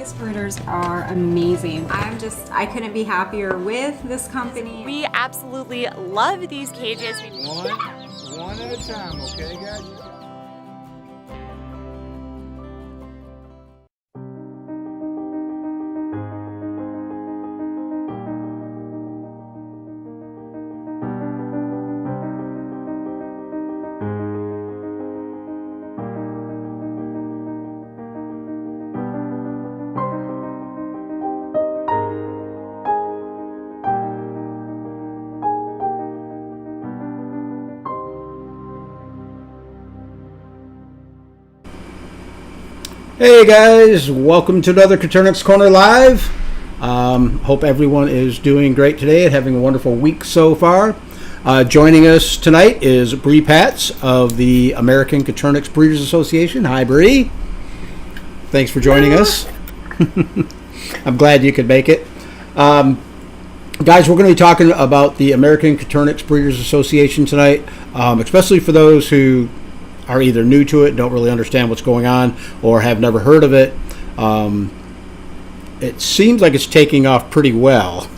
These brooders are amazing. I couldn't be happier with this company. We absolutely love these cages. One at a time, okay, guys? Hey guys, welcome to another Coturnix Corner Live. Hope everyone is doing great today and having a wonderful week so far. Joining us tonight is Bre Patz of the American Coturnix Breeders Association. Hi Bre. Thanks for joining us. I'm glad you could make it. Guys, we're going to be talking about the American Coturnix Breeders Association tonight, especially for those who are either new to it, don't really understand what's going on, or have never heard of it. It seems like it's taking off pretty well,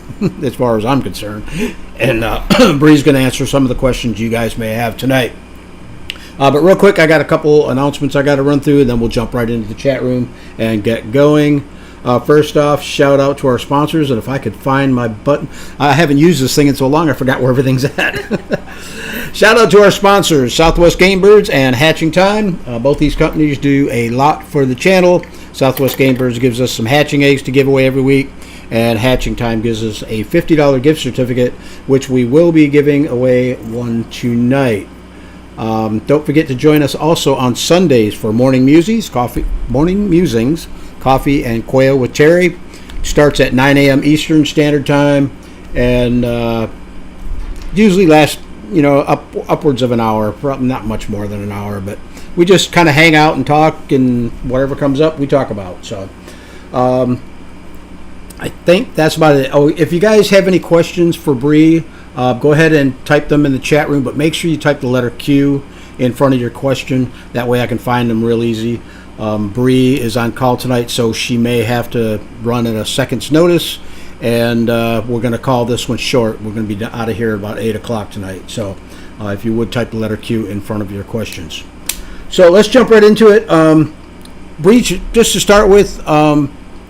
as far as I'm concerned. And Bre's going to answer some of the questions you guys may have tonight. But real quick, I got a couple announcements I got to run through, and then we'll jump right into the chat room and get going. First off, shout out to our sponsors, and if I could find my button. I haven't used this thing in so long, I forgot where everything's at. Shout out to our sponsors, Southwest Game Birds and Hatching Time. Both these companies do a lot for the channel. Southwest Game Birds gives us some hatching eggs to give away every week, and Hatching Time gives us a $50 gift certificate, which we will be giving away one tonight. Don't forget to join us also on Sundays for morning musings, coffee and quail with Terry. Starts at 9 a.m. Eastern Standard Time, and usually lasts upwards of an hour, probably not much more than an hour, but we just kind of hang out and talk, and whatever comes up we talk about. So I think that's about it. Oh, if you guys have any questions for Bre, go ahead and type them in the chat room, but make sure you type the letter Q in front of your question. That way I can find them real easy. Bre is on call tonight, so she may have to run at a second's notice, and we're going to call this one short. We're going to be out of here about 8 o'clock tonight. So if you would type the letter Q in front of your questions. So let's jump right into it. Bre, just to start with,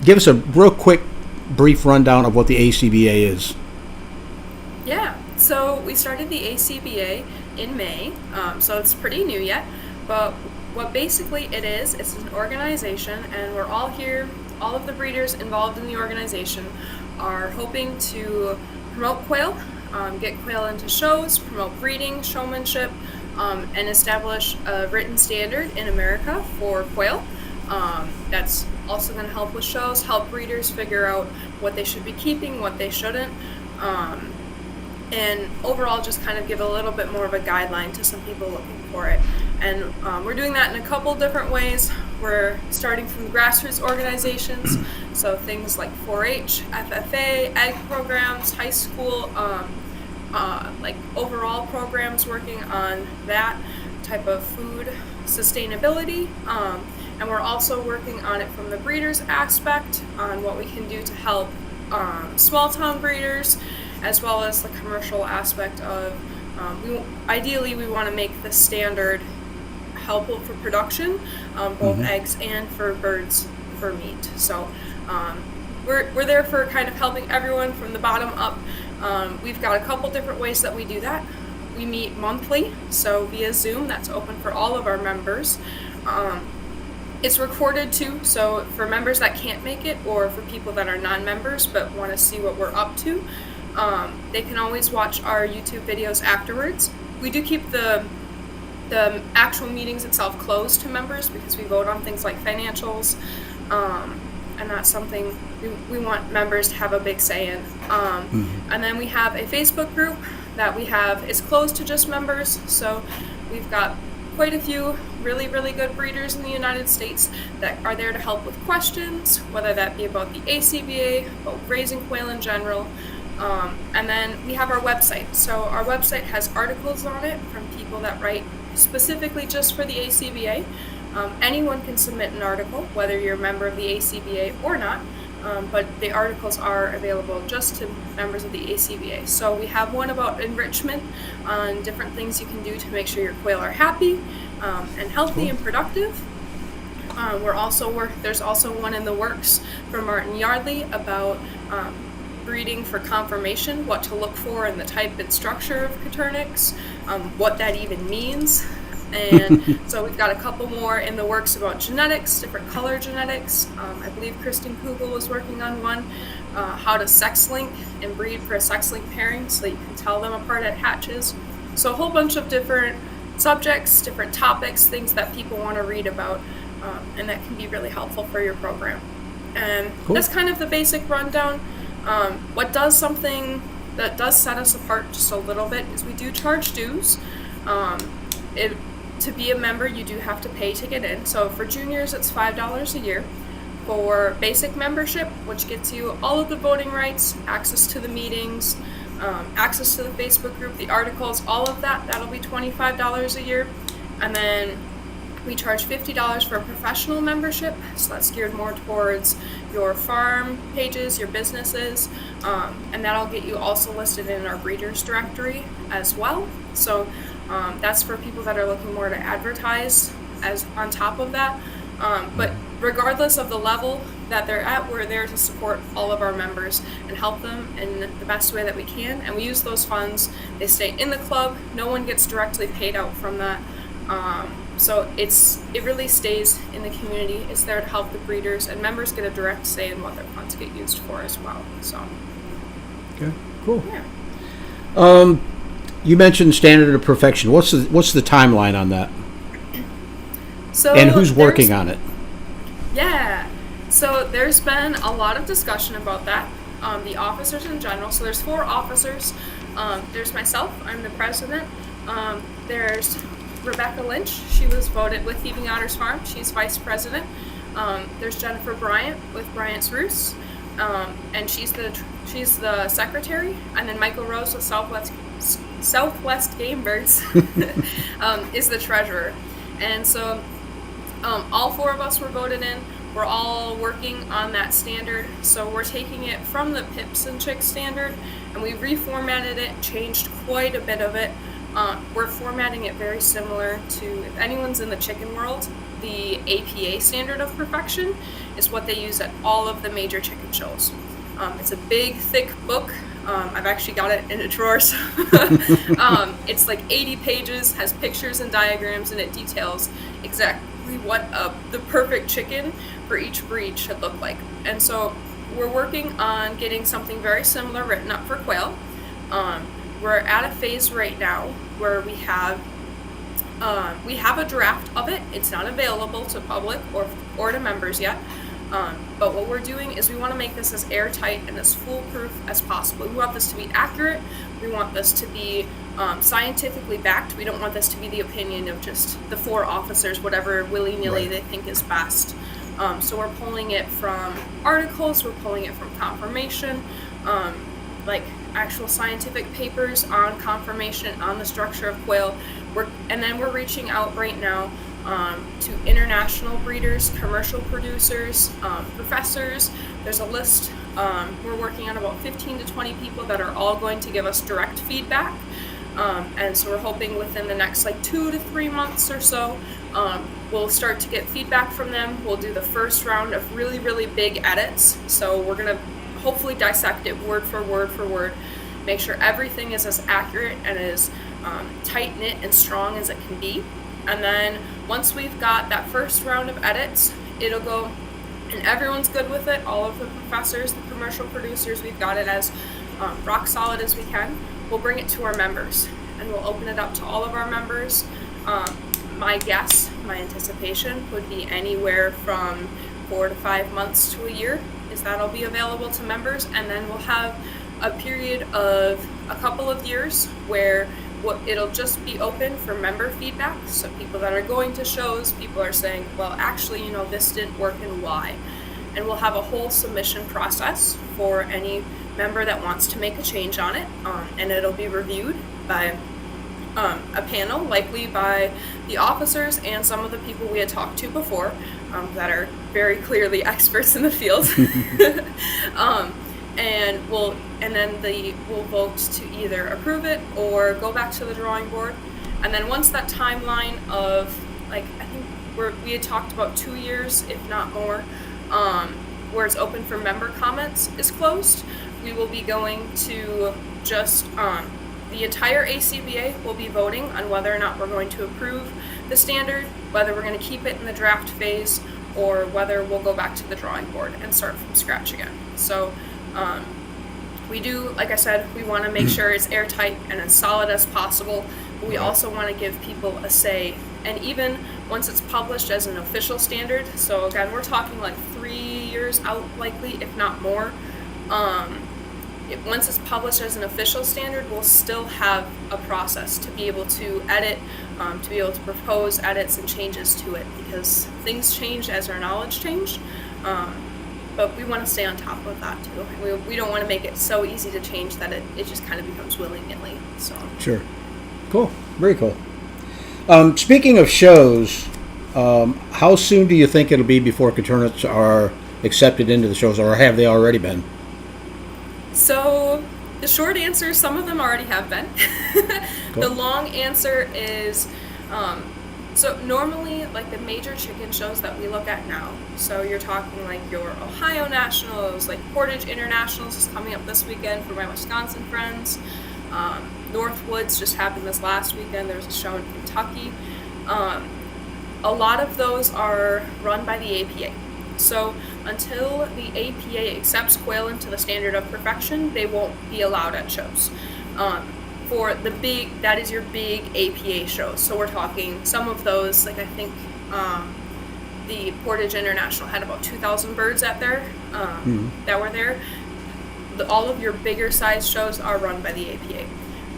give us a real quick, brief rundown of what the ACBA is. Yeah, so we started the ACBA in May, so it's pretty new yet, but what basically it is, it's an organization, and we're all here, all of the breeders involved in the organization are hoping to promote quail, get quail into shows, promote breeding, showmanship, and establish a written standard in America for quail. That's also going to help with shows, help breeders figure out what they should be keeping, what they shouldn't, and overall just kind of give a little bit more of a guideline to some people looking for it. And we're doing that in a couple different ways. We're starting from grassroots organizations, so things like 4-H, FFA, ag programs, high school, like overall programs working on that type of food sustainability. And we're also working on it from the breeders aspect, on what we can do to help small town breeders, as well as the commercial aspect of ideally we want to make the standard helpful for production, both eggs and for birds for meat. So we're there for kind of helping everyone from the bottom up. We've got a couple different ways that we do that. We meet monthly, so via Zoom. That's open for all of our members. It's recorded too, so for members that can't make it, or for people that are non-members but want to see what we're up to, they can always watch our YouTube videos afterwards. We do keep the actual meetings itself closed to members because we vote on things like financials, and that's something we want members to have a big say in. And then we have a Facebook group that we have is closed to just members, so we've got quite a few really good breeders in the United States that are there to help with questions, whether that be about the ACBA, about raising quail in general. And then we have our website. So our website has articles on it from people that write specifically just for the ACBA. Anyone can submit an article, whether you're a member of the ACBA or not, but the articles are available just to members of the ACBA. So we have one about enrichment on different things you can do to make sure your quail are happy and healthy and productive. There's also one in the works for Martin Yardley about breeding for conformation, what to look for in the type and structure of Coturnix, what that even means. And so we've got a couple more in the works about genetics, different color genetics. I believe Kristen Kugel was working on one, how to sex link and breed for a sex link pairing so that you can tell them apart at hatches. So a whole bunch of different subjects, different topics, things that people want to read about, and that can be really helpful for your program. And that's kind of the basic rundown. Something that does set us apart just a little bit is we do charge dues. To be a member, you do have to pay to get in. So for juniors, it's $5 a year. For basic membership, which gets you all of the voting rights, access to the meetings, access to the Facebook group, the articles, all of that, that'll be $25 a year. And then we charge $50 for a professional membership, so that's geared more towards your farm pages, your businesses, and that'll get you also listed in our breeders directory as well. So that's for people that are looking more to advertise as on top of that. But regardless of the level that they're at, we're there to support all of our members and help them in the best way that we can. And we use those funds. They stay in the club. No one gets directly paid out from that. So it really stays in the community. It's there to help the breeders, and members get a direct say in what their funds get used for as well. So. Okay, cool. Yeah. You mentioned standard of perfection. What's the timeline on that? So and who's working on it? Yeah. So there's been a lot of discussion about that. The officers in general. So there's 4 officers. There's myself. I'm the president. There's Rebecca Lynch. She was voted with Thieving Otters Farm. She's vice president. There's Jennifer Bryant with Bryant's Roost, and she's the secretary. And then Michael Rose with Southwest Game Birds is the treasurer. And so all 4 of us were voted in. We're all working on that standard. So we're taking it from the Pips and Chicks standard, and we reformatted it, changed quite a bit of it. We're formatting it very similar to, if anyone's in the chicken world, the APA standard of perfection is what they use at all of the major chicken shows. It's a big, thick book. I've actually got it in a drawer. So it's like 80 pages, has pictures and diagrams, and it details exactly what the perfect chicken for each breed should look like. And so we're working on getting something very similar written up for quail. We're at a phase right now where we have a draft of it. It's not available to public or to members yet. But what we're doing is we want to make this as airtight and as foolproof as possible. We want this to be accurate. We want this to be scientifically backed. We don't want this to be the opinion of just the 4 officers, whatever willy-nilly they think is best. So we're pulling it from articles. We're pulling it from confirmation, like actual scientific papers on conformation, on the structure of quail. And then we're reaching out right now to international breeders, commercial producers, professors. There's a list. We're working on about 15 to 20 people that are all going to give us direct feedback. And so we're hoping within the next 2 to 3 months or so, we'll start to get feedback from them. We'll do the first round of really, really big edits. So we're going to hopefully dissect it word for word, make sure everything is as accurate and as tight-knit and strong as it can be. And then once we've got that first round of edits, it'll go, and everyone's good with it, all of the professors, the commercial producers, we've got it as rock solid as we can. We'll bring it to our members, and we'll open it up to all of our members. My guess, my anticipation would be anywhere from 4 to 5 months to a year is that'll be available to members, and then we'll have a period of a couple of years where it'll just be open for member feedback. So people that are going to shows, people are saying, well, actually, this didn't work and why. And we'll have a whole submission process for any member that wants to make a change on it, and it'll be reviewed by a panel, likely by the officers and some of the people we had talked to before, that are very clearly experts in the field. And then we'll vote to either approve it or go back to the drawing board. And then once that timeline of, like, I think we had talked about 2 years, if not more, where it's open for member comments is closed, we will be going to just the entire ACBA will be voting on whether or not we're going to approve the standard, whether we're going to keep it in the draft phase, or whether we'll go back to the drawing board and start from scratch again. So we do, like I said, we want to make sure it's airtight and as solid as possible, but we also want to give people a say. And even once it's published as an official standard, so again, we're talking like 3 years out likely, if not more, once it's published as an official standard, we'll still have a process to be able to edit, to be able to propose edits and changes to it, because things change as our knowledge changed. But we want to stay on top of that too. We don't want to make it so easy to change that it just kind of becomes willy-nilly. So Sure. Cool. Very cool. Speaking of shows, how soon do you think it'll be before Coturnix are accepted into the shows, or have they already been? So the short answer, some of them already have been. Cool. The long answer is, so normally, like the major chicken shows that we look at now, so you're talking like your Ohio Nationals, like Portage Internationals is coming up this weekend for my Wisconsin friends. Northwoods just happened this last weekend. There's a show in Kentucky. A lot of those are run by the APA. So until the APA accepts quail into the standard of perfection, they won't be allowed at shows. For the big, that is your big APA shows. So we're talking some of those, like I think the Portage International had about 2,000 birds at there that were there. All of your bigger size shows are run by the APA.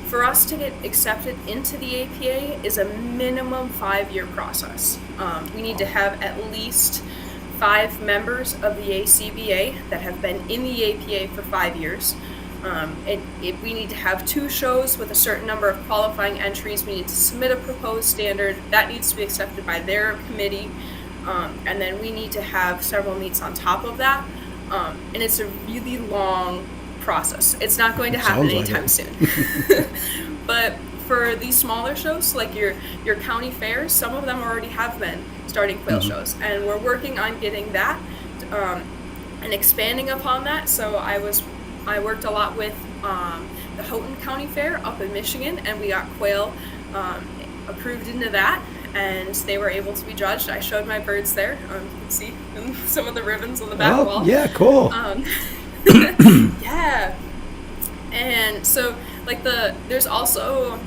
For us to get accepted into the APA is a minimum 5-year process. We need to have at least 5 members of the ACBA that have been in the APA for 5 years. We need to have 2 shows with a certain number of qualifying entries. We need to submit a proposed standard. That needs to be accepted by their committee. And then we need to have several meets on top of that. And it's a really long process. It's not going to happen anytime soon. But for these smaller shows, like your county fairs, some of them already have been starting quail shows, and we're working on getting that and expanding upon that. So I worked a lot with the Houghton County Fair up in Michigan, and we got quail approved into that, and they were able to be judged. I showed my birds there. You can see some of the ribbons on the back wall. Yeah, cool. Yeah. And so like there's also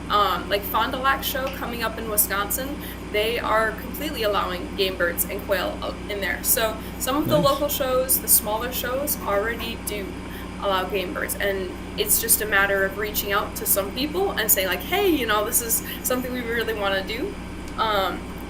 like Fond du Lac show coming up in Wisconsin. They are completely allowing game birds and quail up in there. So some of the local shows, the smaller shows, already do allow game birds, and it's just a matter of reaching out to some people and saying like, hey, this is something we really want to do.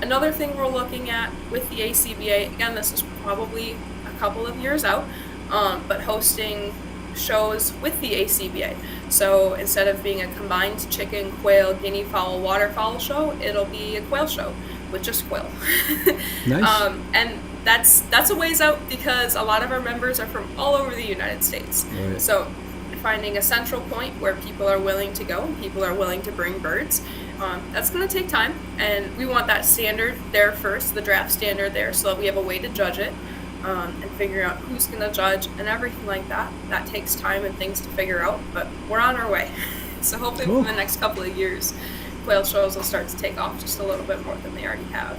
Another thing we're looking at with the ACBA, again, this is probably a couple of years out, but hosting shows with the ACBA. So instead of being a combined chicken, quail, guinea fowl, waterfowl show, it'll be a quail show with just quail. Nice. And that's a ways out, because a lot of our members are from all over the United States. Right. So finding a central point where people are willing to go and people are willing to bring birds, that's going to take time, and we want that standard there first, the draft standard there, so that we have a way to judge it. And figuring out who's going to judge and everything like that. That takes time and things to figure out, but we're on our way. So hopefully Cool. in the next couple of years, quail shows will start to take off just a little bit more than they already have.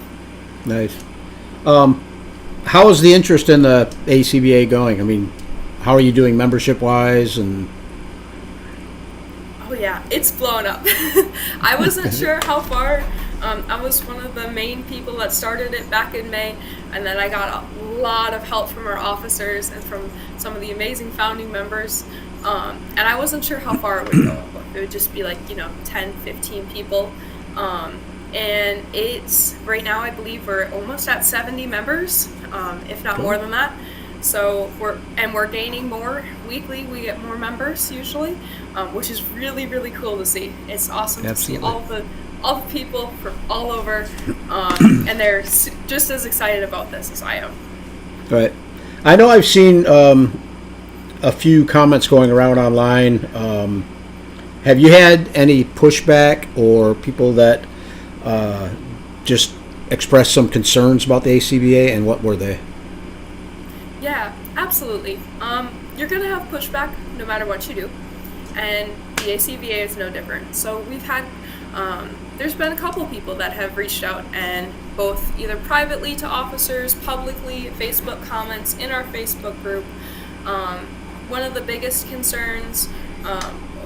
Nice. How is the interest in the ACBA going? I mean, how are you doing membership-wise? And Oh yeah, it's blown up. I wasn't sure how far. I was one of the main people that started it back in May, and then I got a lot of help from our officers and from some of the amazing founding members, and I wasn't sure how far it would go. It would just be like 10, 15 people, and it's right now I believe we're almost at 70 members, if not more than that. So we're gaining more weekly. We get more members usually, which is really, really cool to see. It's awesome Absolutely. to see all the people from all over, and they're just as excited about this as I am. Right. I know I've seen a few comments going around online. Have you had any pushback or people that just expressed some concerns about the ACBA, and what were they? Yeah, absolutely. You're going to have pushback no matter what you do, and the ACBA is no different. So we've had, there's been a couple people that have reached out, and both either privately to officers, publicly, Facebook comments in our Facebook group. One of the biggest concerns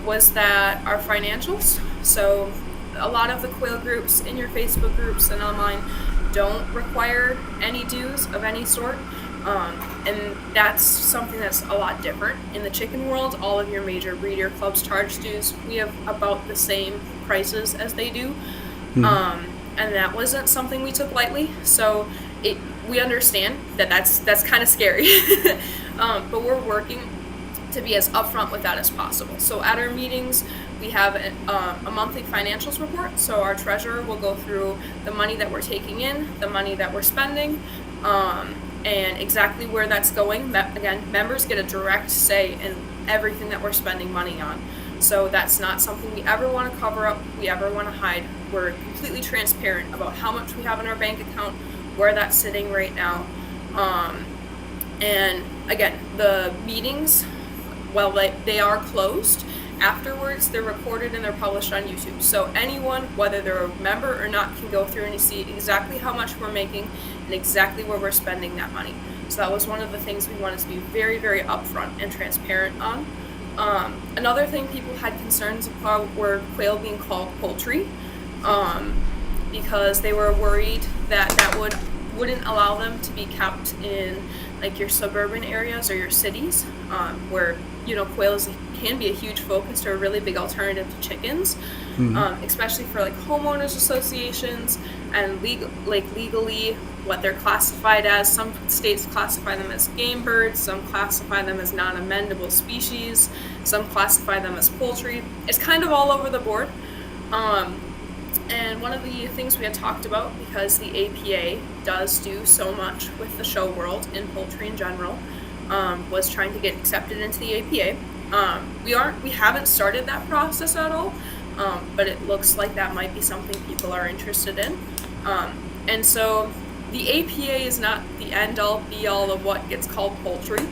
was that our financials. So a lot of the quail groups in your Facebook groups and online don't require any dues of any sort. And that's something that's a lot different. In the chicken world, all of your major breeder clubs charge dues. We have about the same prices as they do. And that wasn't something we took lightly. So we understand that that's kind of scary. But we're working to be as upfront with that as possible. So at our meetings, we have a monthly financials report. So our treasurer will go through the money that we're taking in, the money that we're spending, and exactly where that's going. That, again, members get a direct say in everything that we're spending money on. So that's not something we ever want to cover up, we ever want to hide. We're completely transparent about how much we have in our bank account, where that's sitting right now. And again, the meetings, while they are closed, afterwards they're recorded and they're published on YouTube. So anyone, whether they're a member or not, can go through and see exactly how much we're making and exactly where we're spending that money. So that was one of the things we wanted to be very, very upfront and transparent on. Another thing people had concerns about were quail being called poultry, because they were worried that wouldn't allow them to be kept in like your suburban areas or your cities, where quail can be a huge focus or a really big alternative to chickens, especially for like homeowners associations and legally what they're classified as. Some states classify them as game birds, some classify them as non-amendable species, some classify them as poultry. It's kind of all over the board. And one of the things we had talked about, because the APA does do so much with the show world and poultry in general, was trying to get accepted into the APA. We haven't started that process at all, but it looks like that might be something people are interested in. And so the APA is not the end-all, be-all of what gets called poultry.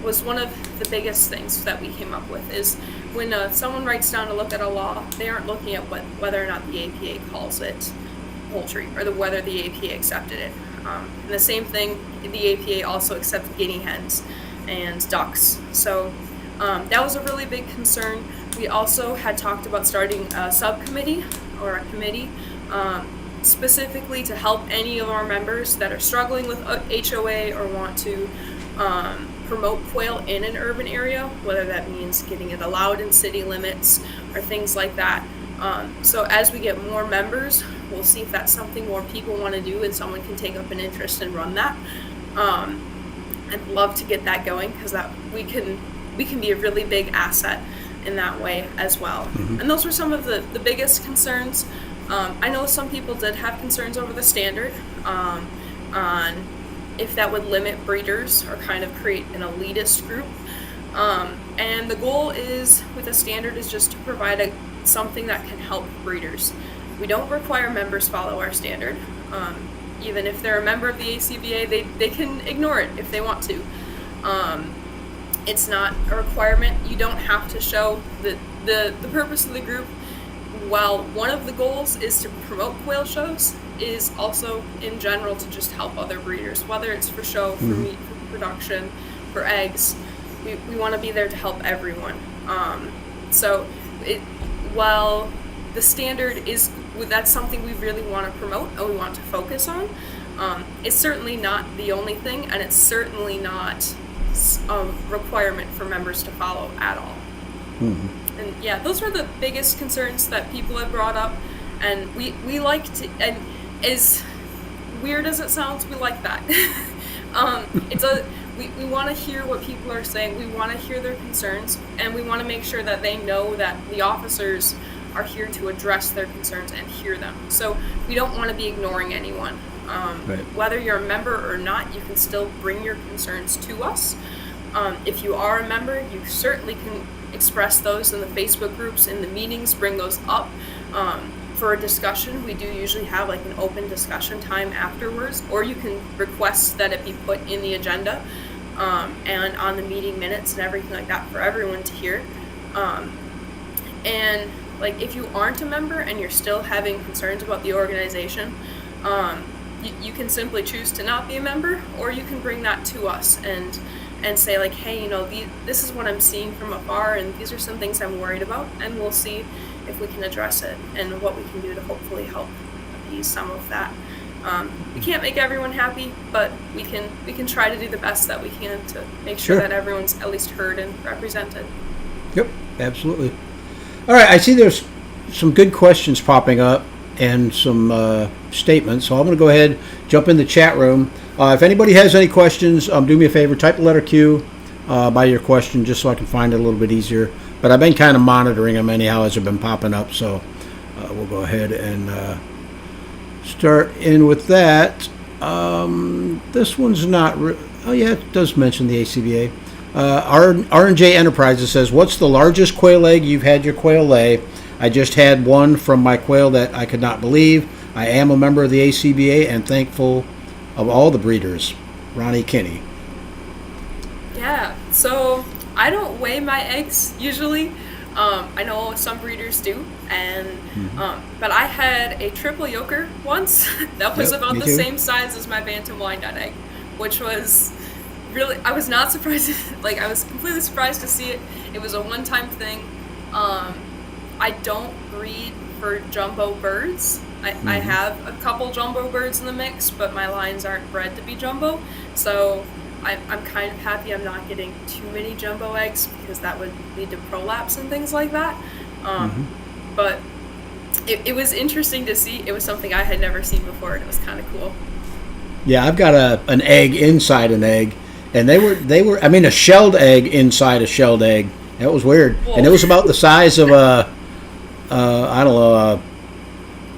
Was one of the biggest things that we came up with, is when someone writes down to look at a law, they aren't looking at whether or not the APA calls it poultry, or whether the APA accepted it. And the same thing, the APA also accepted guinea hens and ducks. So that was a really big concern. We also had talked about starting a subcommittee or a committee specifically to help any of our members that are struggling with HOA or want to promote quail in an urban area, whether that means getting it allowed in city limits or things like that. So as we get more members, we'll see if that's something more people want to do and someone can take up an interest and run that. I'd love to get that going, because that we can be a really big asset in that way as well. And those were some of the biggest concerns. I know some people did have concerns over the standard, on if that would limit breeders or kind of create an elitist group. And the goal is, with a standard, is just to provide something that can help breeders. We don't require members follow our standard. Even if they're a member of the ACBA, they can ignore it if they want to. It's not a requirement. You don't have to show the purpose of the group. While one of the goals is to promote quail shows, is also in general to just help other breeders, whether it's for show, for meat, for production, for eggs. We want to be there to help everyone. While the standard that's something we really want to promote and we want to focus on, it's certainly not the only thing, and it's certainly not a requirement for members to follow at all. And yeah, those were the biggest concerns that people have brought up, and we like to, and as weird as it sounds, we like that. We want to hear what people are saying. We want to hear their concerns, and we want to make sure that they know that the officers are here to address their concerns and hear them. So we don't want to be ignoring anyone. Right. Whether you're a member or not, you can still bring your concerns to us. If you are a member, you certainly can express those in the Facebook groups, in the meetings, bring those up. For a discussion, we do usually have like an open discussion time afterwards, or you can request that it be put in the agenda and on the meeting minutes and everything like that for everyone to hear. And like if you aren't a member and you're still having concerns about the organization, you can simply choose to not be a member, or you can bring that to us and say like, hey, you know, this is what I'm seeing from afar, and these are some things I'm worried about, and we'll see if we can address it and what we can do to hopefully help appease some of that. We can't make everyone happy, but we can try to do the best that we can to make sure that everyone's at least heard and represented. Yep, absolutely. All right, I see there's some good questions popping up and some statements, so I'm going to go ahead, jump in the chat room. If anybody has any questions, do me a favor, type the letter Q by your question just so I can find it a little bit easier. But I've been kind of monitoring them anyhow as they've been popping up, so we'll go ahead and start in with that. This one's not... oh, yeah, it does mention the ACBA. R&J Enterprises says, what's the largest quail egg you've had your quail lay? I just had one from my quail that I could not believe. I am a member of the ACBA and thankful of all the breeders. Ronnie Kinney. Yeah, so I don't weigh my eggs usually. I know some breeders do, and but I had a triple yoker once that was about the same size as my Bantam Wyandotte egg, which was really, I was not surprised. Like, I was completely surprised to see it. It was a one-time thing. I don't breed for jumbo birds. I have a couple jumbo birds in the mix, but my lines aren't bred to be jumbo, so I'm kind of happy I'm not getting too many jumbo eggs, because that would lead to prolapse and things like that. But it was interesting to see. It was something I had never seen before, and it was kind of cool. Yeah, I've got an egg inside an egg, and they were I mean, a shelled egg inside a shelled egg. That was weird. Whoa. And it was about the size of a I don't know,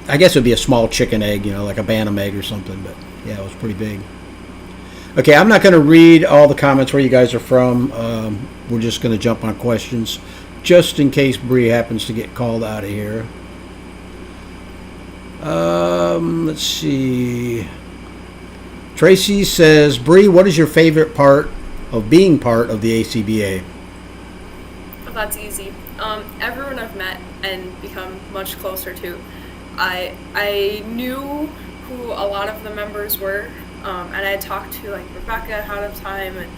I guess it would be a small chicken egg, you know, like a Bantam egg or something, but yeah, it was pretty big. Okay, I'm not going to read all the comments where you guys are from. We're just going to jump on questions, just in case Bre happens to get called out of here. Let's see. Tracy says, Bre, what is your favorite part of being part of the ACBA? Oh, that's easy. Everyone I've met and become much closer to. I knew who a lot of the members were. And I had talked to like Rebecca ahead of time and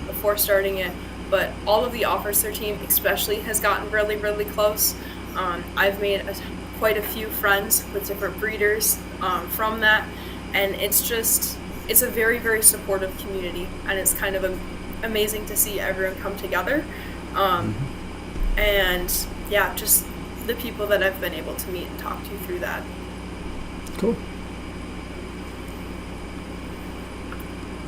before starting it, but all of the officer team especially has gotten really, really close. I've made quite a few friends with different breeders from that, and it's a very, very supportive community, and it's kind of amazing to see everyone come together. And yeah, just the people that I've been able to meet and talk to through that. Cool.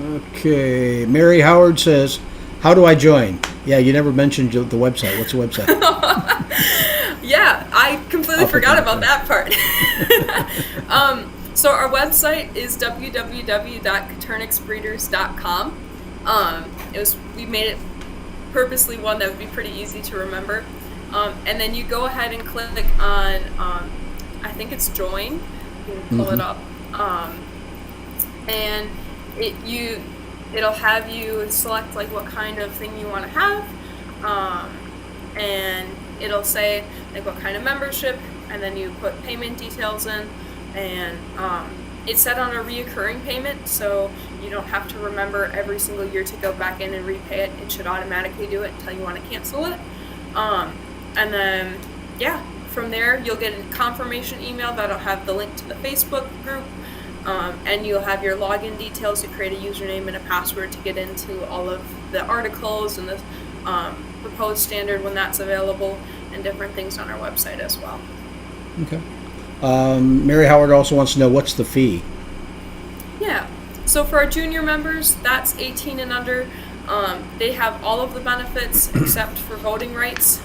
Okay, Mary Howard says, how do I join? Yeah, you never mentioned the website. What's the website? Yeah, I completely forgot about that part. So our website is www.coturnixbreeders.com. We made it purposely one that would be pretty easy to remember. And then you go ahead and click on, I think it's join. You can pull it up. And it'll have you select like what kind of thing you want to have, and it'll say like what kind of membership, and then you put payment details in, and it's set on a reoccurring payment, so you don't have to remember every single year to go back in and repay it. It should automatically do it until you want to cancel it. And then yeah, from there you'll get a confirmation email that'll have the link to the Facebook group. And you'll have your login details to create a username and a password to get into all of the articles and the proposed standard when that's available, and different things on our website as well. Okay. Mary Howard also wants to know, what's the fee? Yeah. So for our junior members, that's 18 and under. They have all of the benefits except for voting rights.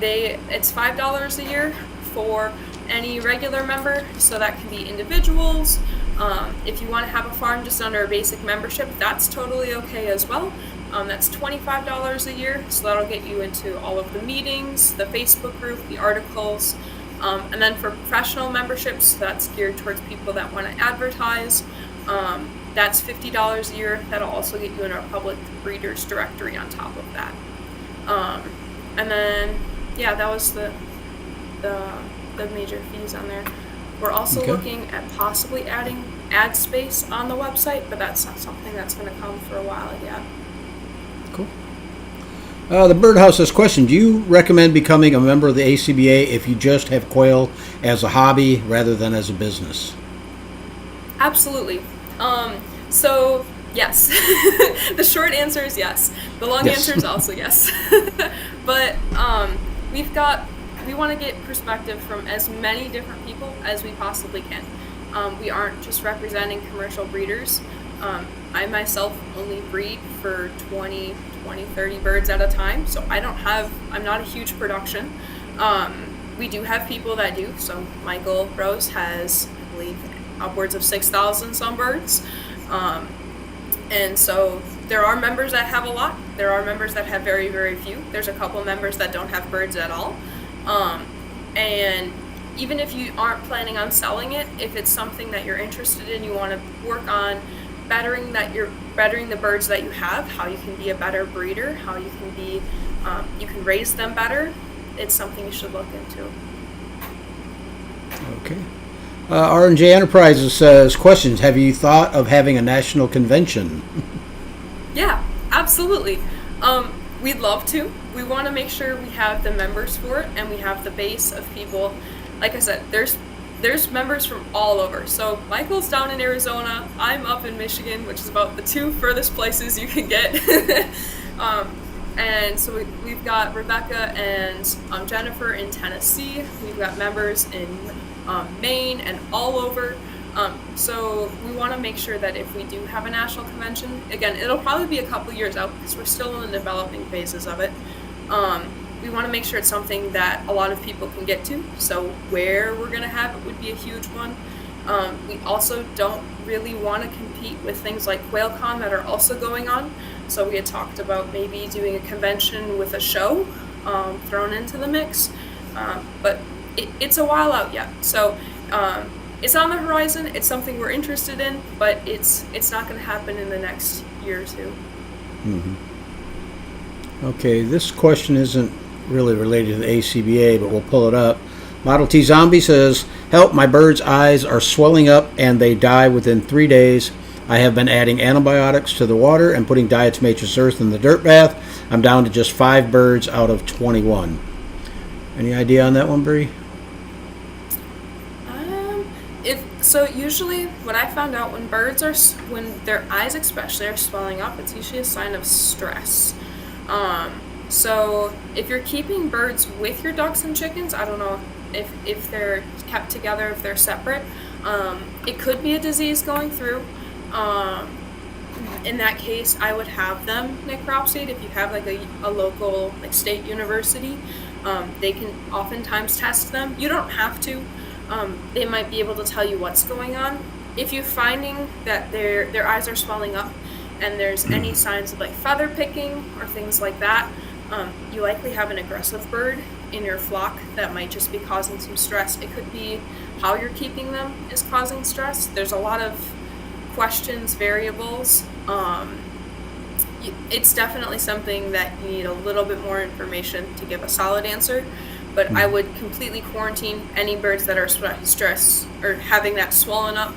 It's $5 a year for any regular member, so that can be individuals. If you want to have a farm just under a basic membership, that's totally okay as well. That's $25 a year, so that'll get you into all of the meetings, the Facebook group, the articles. And then for professional memberships, that's geared towards people that want to advertise. That's $50 a year. That'll also get you in our public breeders directory on top of that. And then, yeah, that was the major fees on there. We're also looking at possibly adding ad space on the website, but that's not something that's going to come for a while yet. Cool. The Birdhouse has question: do you recommend becoming a member of the ACBA if you just have quail as a hobby rather than as a business? Absolutely. So yes, the short answer is yes. The long answer is also yes. But we want to get perspective from as many different people as we possibly can. We aren't just representing commercial breeders. I myself only breed for 20, 30 birds at a time, so I'm not a huge production. We do have people that do, so Michael Rose has, I believe, upwards of 6,000 some birds. And so there are members that have a lot. There are members that have very, very few. There's a couple members that don't have birds at all. And even if you aren't planning on selling it, if it's something that you're interested in, you want to work on bettering the birds that you have, how you can be a better breeder, how you can be, you can raise them better, it's something you should look into. Okay. R&J Enterprises says, questions: have you thought of having a national convention? Yeah, absolutely. We'd love to. We want to make sure we have the members for it, and we have the base of people. Like I said, there's members from all over. So Michael's down in Arizona, I'm up in Michigan, which is about the two furthest places you can get. And so we've got Rebecca and Jennifer in Tennessee. We've got members in Maine and all over. So we want to make sure that if we do have a national convention, again, it'll probably be a couple years out because we're still in the developing phases of it. We want to make sure it's something that a lot of people can get to. So where we're going to have it would be a huge one. We also don't really want to compete with things like QuailCon that are also going on. So we had talked about maybe doing a convention with a show thrown into the mix. But it's a while out yet. So it's on the horizon. It's something we're interested in, but it's not going to happen in the next year or two. Mm-hmm. Okay, this question isn't really related to the ACBA, but we'll pull it up. Model T Zombie says, help, my bird's eyes are swelling up and they die within 3 days. I have been adding antibiotics to the water and putting diatomaceous earth in the dirt bath. I'm down to just 5 birds out of 21. Any idea on that one, Bre? So usually what I found out when when their eyes especially are swelling up, it's usually a sign of stress. So if you're keeping birds with your ducks and chickens, I don't know if they're kept together, if they're separate, it could be a disease going through. In that case, I would have them necropsied. If you have like a local like state university, they can oftentimes test them. You don't have to. They might be able to tell you what's going on. If you're finding that their eyes are swelling up and there's any signs of like feather picking or things like that, you likely have an aggressive bird in your flock that might just be causing some stress. It could be how you're keeping them is causing stress. There's a lot of questions, variables. It's definitely something that you need a little bit more information to give a solid answer. But I would completely quarantine any birds that are stressed or having that swollen up.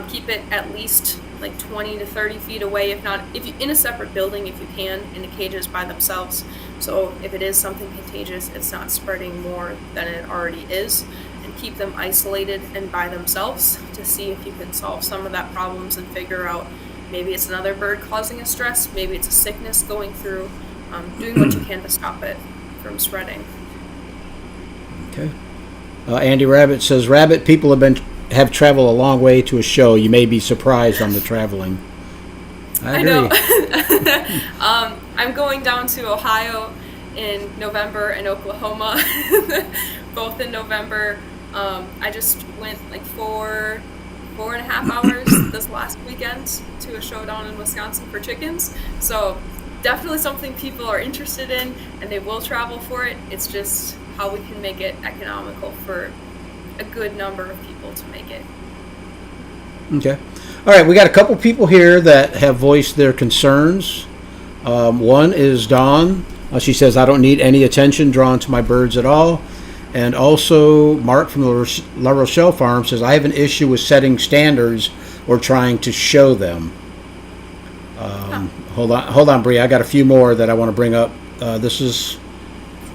Keep it at least like 20 to 30 feet away, if not, if you in a separate building if you can, in the cages by themselves. So if it is something contagious, it's not spreading more than it already is. And keep them isolated and by themselves to see if you can solve some of that problems and figure out maybe it's another bird causing a stress, maybe it's a sickness going through, doing what you can to stop it from spreading. Okay. Andy Rabbit says, Rabbit, people have been have traveled a long way to a show, you may be surprised on the traveling. I agree. know. I'm going down to Ohio in November and Oklahoma, both in November. I just went like 4.5 hours this last weekend to a show down in Wisconsin for chickens. So definitely something people are interested in, and they will travel for it. It's just how we can make it economical for a good number of people to make it. Okay. All right, we got a couple people here that have voiced their concerns. One is Dawn. She says, I don't need any attention drawn to my birds at all. And also Mark from the La Rochelle Farm says, I have an issue with setting standards or trying to show them. Hold on, Bre. I got a few more that I want to bring up. This is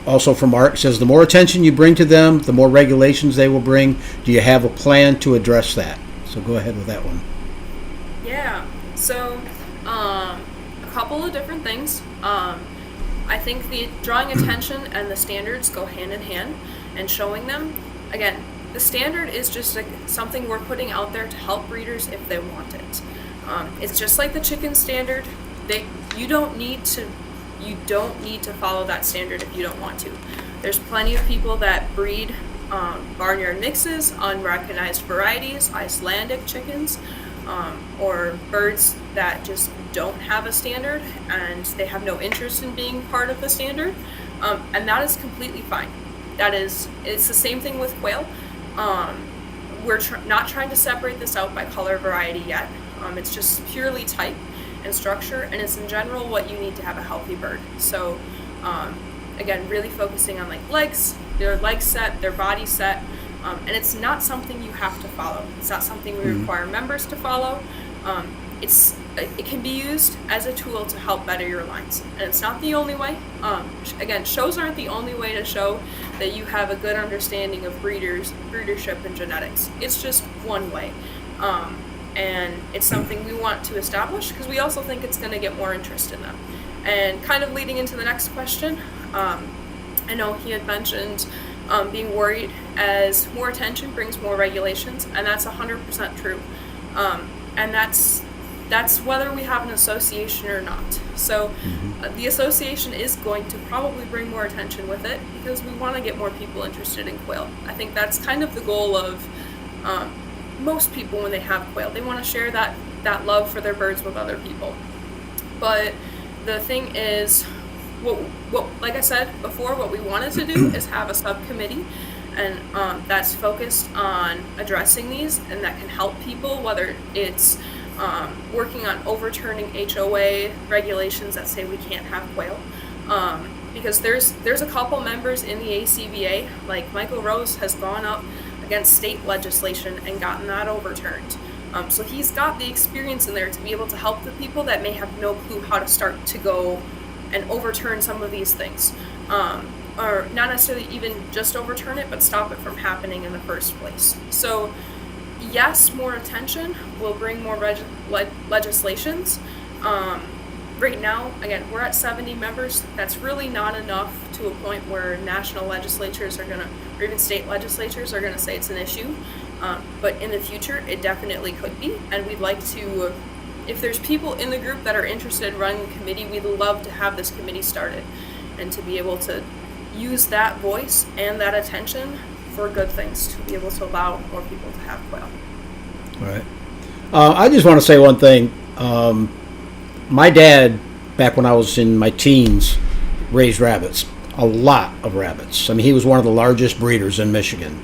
also from Mark. It says, the more attention you bring to them, the more regulations they will bring. Do you have a plan to address that? So go ahead with that one. Yeah, so a couple of different things. I think the drawing attention and the standards go hand in hand, and showing them. Again, the standard is just something we're putting out there to help breeders if they want it. It's just like the chicken standard. You don't need to follow that standard if you don't want to. There's plenty of people that breed barnyard mixes, unrecognized varieties, Icelandic chickens, or birds that just don't have a standard and they have no interest in being part of the standard, and that is completely fine. It's the same thing with quail. We're not trying to separate this out by color variety yet. It's just purely type and structure, and it's in general what you need to have a healthy bird. So again, really focusing on like legs, their leg set, their body set, and it's not something you have to follow. It's not something we require members to follow. It can be used as a tool to help better your lines, and it's not the only way. Again, shows aren't the only way to show that you have a good understanding of breedership and genetics. It's just one way, and it's something we want to establish because we also think it's going to get more interest in them. And kind of leading into the next question, I know he had mentioned being worried as more attention brings more regulations, and that's 100% true. And that's whether we have an association or not. So the association is going to probably bring more attention with it because we want to get more people interested in quail. I think that's kind of the goal of most people when they have quail. They want to share that love for their birds with other people. But the thing is, what like I said before, what we wanted to do is have a subcommittee, and that's focused on addressing these, and that can help people, whether it's working on overturning HOA regulations that say we can't have quail, because there's a couple members in the ACBA, like Michael Rose has gone up against state legislation and gotten that overturned. So he's got the experience in there to be able to help the people that may have no clue how to start to go and overturn some of these things. Or not necessarily even just overturn it, but stop it from happening in the first place. So yes, more attention will bring more legislations. Right now, again, we're at 70 members. That's really not enough to a point where national legislatures are or even state legislatures are gonna say it's an issue. But in the future, it definitely could be. And we'd like to, if there's people in the group that are interested in running a committee, we'd love to have this committee started and to be able to use that voice and that attention for good things, to be able to allow more people to have quail. All right. I just want to say one thing. My dad, back when I was in my teens, raised rabbits, a lot of rabbits. I mean, he was one of the largest breeders in Michigan.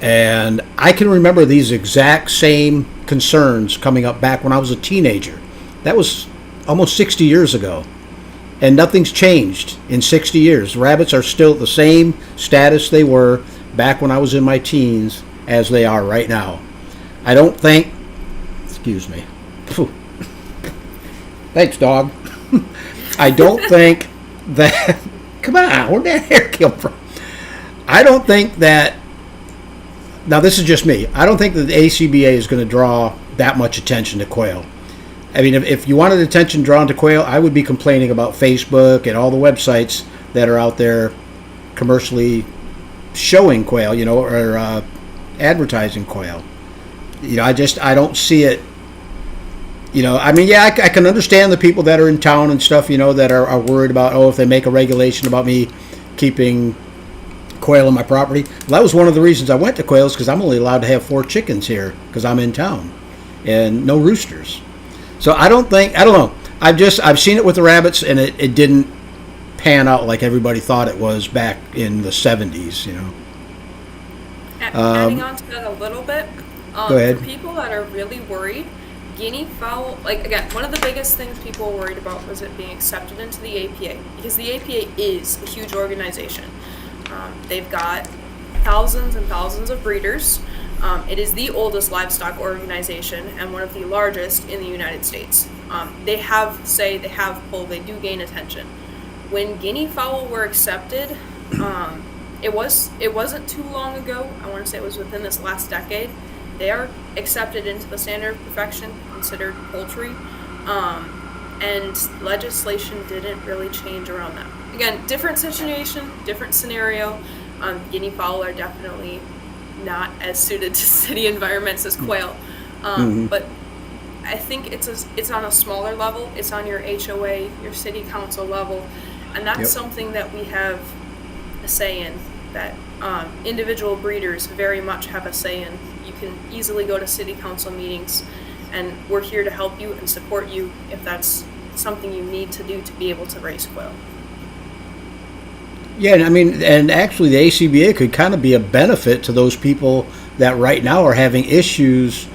And I can remember these exact same concerns coming up back when I was a teenager. That was almost 60 years ago. And nothing's changed in 60 years. Rabbits are still the same status they were back when I was in my teens as they are right now. I don't think, excuse me. Thanks, dog. I don't think that, come on, where'd that hair come from? I don't think that, now this is just me, I don't think that the ACBA is going to draw that much attention to quail. I mean, if you wanted attention drawn to quail, I would be complaining about Facebook and all the websites that are out there commercially showing quail, or advertising quail. I don't see it. I mean, yeah, I can understand the people that are in town and stuff, that are worried about, if they make a regulation about me keeping quail on my property. Well, that was one of the reasons I went to quails, because I'm only allowed to have 4 chickens here because I'm in town, and no roosters. So I don't know. I've seen it with the rabbits, and it didn't pan out like everybody thought it was back in the 70s, Adding on to that a little bit, Go ahead. for people that are really worried, guinea fowl, again, one of the biggest things people were worried about was it being accepted into the APA, because the APA is a huge organization. They've got thousands and thousands of breeders. It is the oldest livestock organization and one of the largest in the United States. They have pull, they do gain attention. When guinea fowl were accepted, it wasn't too long ago. I want to say it was within this last decade. They are accepted into the standard of perfection, considered poultry, and legislation didn't really change around that. Again, different situation, different scenario. Guinea fowl are definitely not as suited to city environments as quail, but I think it's on a smaller level. It's on your HOA, your city council level, and that's something that we have a say in. That individual breeders very much have a say in. You can easily go to city council meetings, and we're here to help you and support you if that's something you need to do to be able to raise quail. Yeah, and actually the ACBA could kind of be a benefit to those people that right now are having issues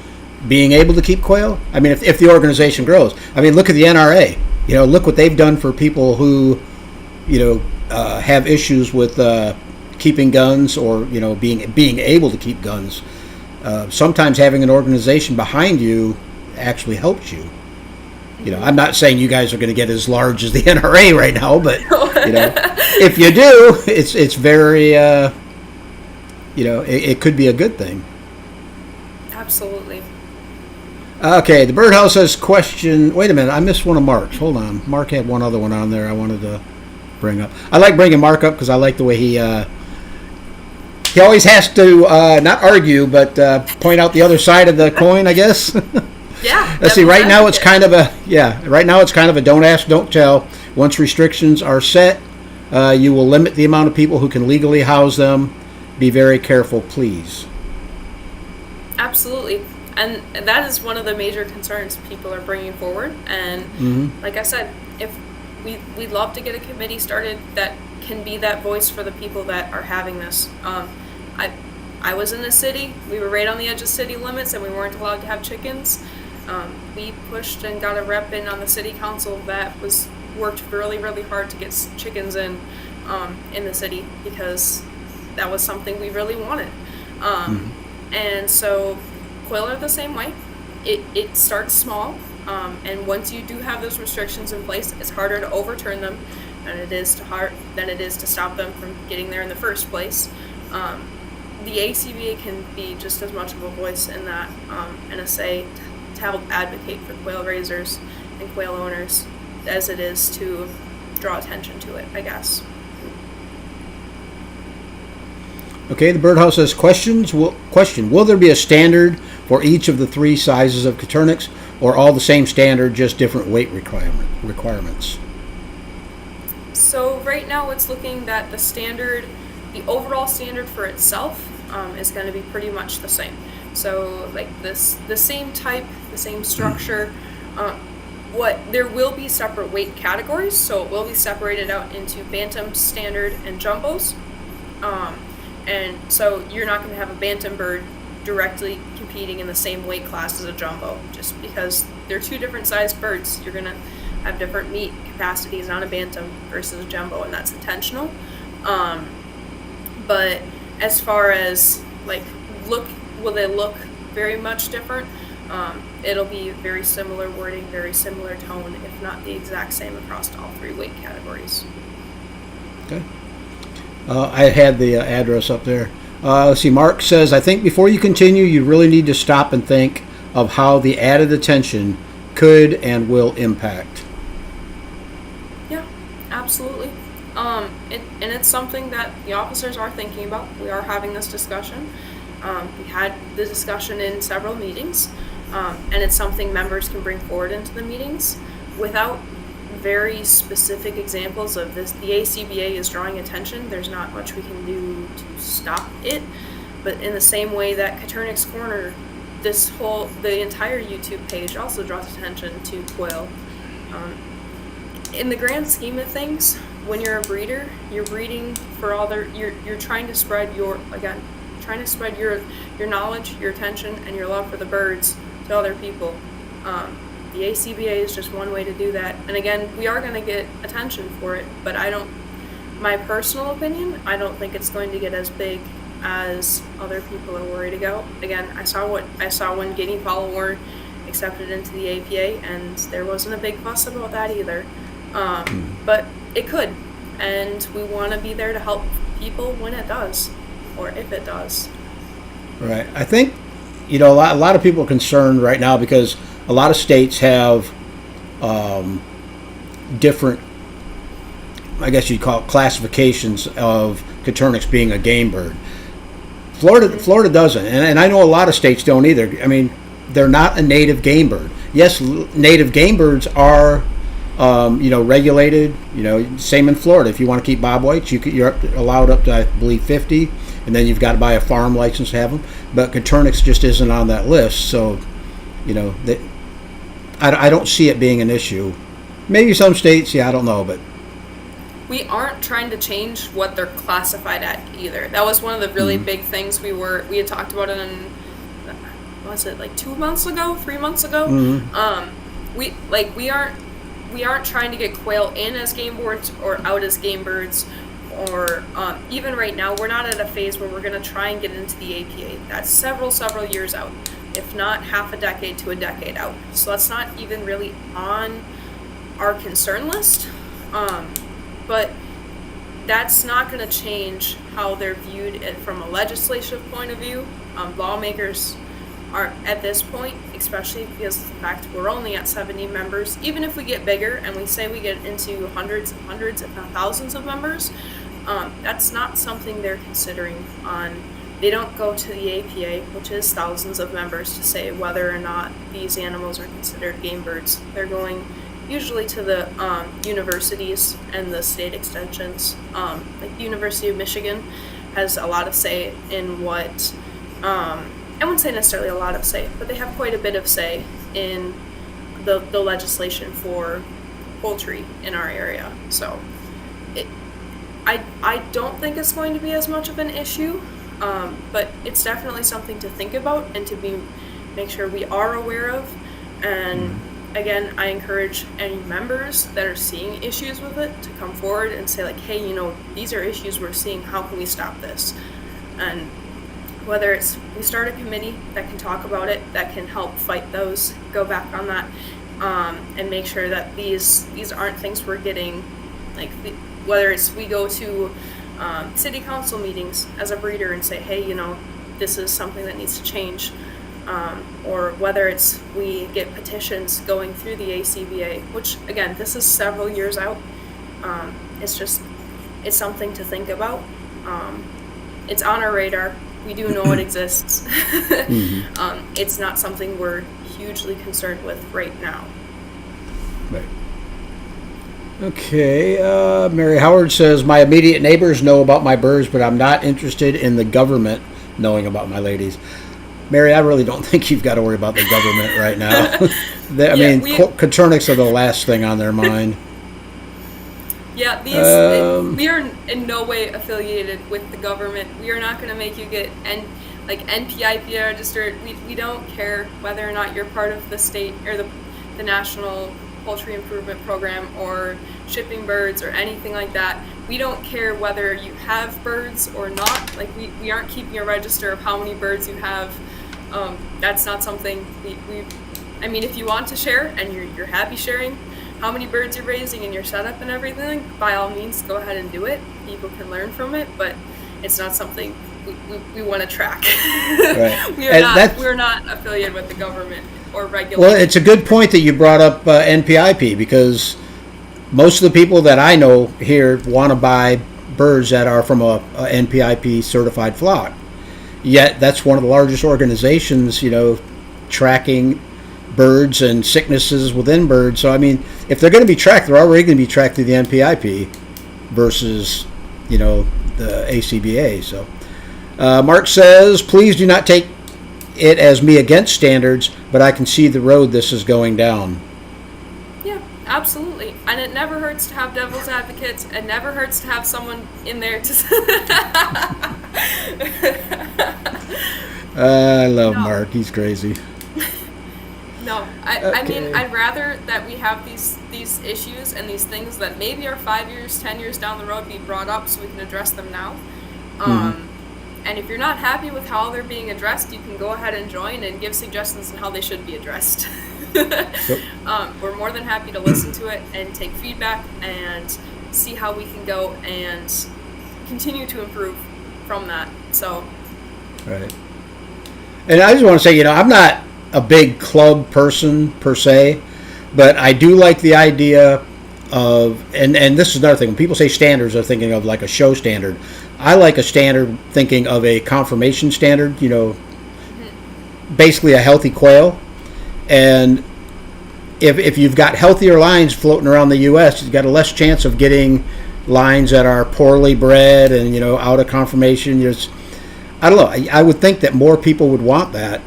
being able to keep quail. I mean, if the organization grows. I mean, look at the NRA. Look what they've done for people who, have issues with keeping guns or, being able to keep guns. Sometimes having an organization behind you actually helps you. I'm not saying you guys are going to get as large as the NRA right now, but if you do, it's very it could be a good thing. Absolutely. Okay, the Birdhouse has question. Wait a minute, I missed one of Mark's. Hold on, Mark had one other one on there I wanted to bring up. I like bringing Mark up because I like the way he always has to not argue, but point out the other side of the coin, I guess. Yeah. Let's see. Right now, it's kind of a don't ask, don't tell. Once restrictions are set, you will limit the amount of people who can legally house them. Be very careful, please. Absolutely, and that is one of the major concerns people are bringing forward. And like I said, if we'd love to get a committee started that can be that voice for the people that are having this. I was in the city. We were right on the edge of city limits, and we weren't allowed to have chickens. We pushed and got a rep in on the city council that worked really, really hard to get chickens in the city because that was something we really wanted. And so quail are the same way. It starts small, and once you do have those restrictions in place, it's harder to overturn them than it is to stop them from getting there in the first place. The ACBA can be just as much of a voice in that, and a say to help advocate for quail raisers and quail owners as it is to draw attention to it, I guess. Okay, the Birdhouse has questions. Will there be a standard for each of the 3 sizes of Coturnix, or all the same standard, just different weight requirements? So right now it's looking that the overall standard for itself is going to be pretty much the same. So like the same type, the same structure. There will be separate weight categories, so it will be separated out into bantam, standard, and jumbos. And so you're not going to have a bantam bird directly competing in the same weight class as a jumbo, just because they're 2 different sized birds. You're going to have different meat capacities on a bantam versus a jumbo, and that's intentional. But as far as will they look very much different? It'll be very similar wording, very similar tone, if not the exact same across all 3 weight categories. Okay. I had the address up there. Let's see, Mark says, I think before you continue, you really need to stop and think of how the added attention could and will impact. Yeah, absolutely. And it's something that the officers are thinking about. We are having this discussion. We had the discussion in several meetings, and it's something members can bring forward into the meetings without very specific examples of this. The ACBA is drawing attention. There's not much we can do to stop it, but in the same way that Coturnix Corner, the entire YouTube page also draws attention to quail. In the grand scheme of things, when you're a breeder, you're breeding for you're trying to spread your knowledge, your attention, and your love for the birds to other people. The ACBA is just one way to do that. And again, we are going to get attention for it, but my personal opinion, I don't think it's going to get as big as other people are worried about. Again, I saw when Guinea Fowl were accepted into the APA, and there wasn't a big fuss about that either. But it could, and we want to be there to help people when it does, or if it does. Right. I think, a lot of people are concerned right now because a lot of states have different, I guess you'd call it, classifications of Coturnix being a game bird. Florida doesn't, and I know a lot of states don't either. I mean, they're not a native game bird. Yes, native game birds are, regulated. Same in Florida. If you want to keep bobwhites, you're allowed up to, I believe, 50, and then you've got to buy a farm license to have them. But Coturnix just isn't on that list, so I don't see it being an issue. Maybe some states, I don't know, but we aren't trying to change what they're classified at either. That was one of the really big things we had talked about it in, was it like 2 months ago, 3 months ago? We aren't trying to get quail in as game birds or out as game birds, or even right now we're not at a phase where we're going to try and get into the APA. That's several years out, if not half a decade to a decade out. So that's not even really on our concern list. But that's not going to change how they're viewed from a legislative point of view. Lawmakers are at this point, especially because of the fact we're only at 70 members, even if we get bigger and we say we get into hundreds, if not thousands of members, that's not something they're considering on. They don't go to the APA, which is thousands of members, to say whether or not these animals are considered game birds. They're going usually to the universities and the state extensions. Like the University of Michigan has a lot of say in what, I wouldn't say necessarily a lot of say, but they have quite a bit of say in the legislation for poultry in our area. So I don't think it's going to be as much of an issue, but it's definitely something to think about and to make sure we are aware of. And again, I encourage any members that are seeing issues with it to come forward and say, like, hey, these are issues we're seeing. How can we stop this? And whether it's we start a committee that can talk about it, that can help fight those, go back on that, and make sure that these aren't things we're getting, like, whether it's we go to city council meetings as a breeder and say, hey, this is something that needs to change. Or whether it's we get petitions going through the ACBA, which again, this is several years out. It's something to think about. It's on our radar. We do know it exists. It's not something we're hugely concerned with right now. Right. Okay, Mary Howard says, my immediate neighbors know about my birds, but I'm not interested in the government knowing about my ladies. Mary, I really don't think you've got to worry about the government right now. Coturnix are the last thing on their mind. Yeah, we are in no way affiliated with the government. We are not going to make you get NPIP registered. We don't care whether or not you're part of the state or the National Poultry Improvement Program or shipping birds or anything like that. We don't care whether you have birds or not. Like, we aren't keeping a register of how many birds you have. That's not something I mean, if you want to share and you're happy sharing how many birds you're raising and your setup and everything, by all means, go ahead and do it. People can learn from it, but it's not something we want to track. Right. We're not affiliated with the government or regulated. Well, it's a good point that you brought up NPIP, because most of the people that I know here want to buy birds that are from a NPIP certified flock. yet that's one of the largest organizations, tracking birds and sicknesses within birds. So, I mean, if they're going to be tracked, they're already going to be tracked through the NPIP versus, the ACBA. So, Mark says, please do not take it as me against standards, but I can see the road this is going down. Yeah, absolutely. And it never hurts to have devil's advocates. It never hurts to have someone in there to... I love Mark. He's crazy. No, I mean, I'd rather that we have these issues and these things that maybe are 5 years, 10 years down the road be brought up so we can address them now. And if you're not happy with how they're being addressed, you can go ahead and join and give suggestions on how they should be addressed. We're more than happy to listen to it and take feedback and see how we can go and continue to improve from that. So, right. And I just want to say, I'm not a big club person per se, but I do like the idea of, and this is another thing, when people say standards, they're thinking of like a show standard. I like a standard thinking of a conformation standard, basically a healthy quail. And if you've got healthier lines floating around the U.S., you've got a less chance of getting lines that are poorly bred and, out of conformation. I don't know. I would think that more people would want that,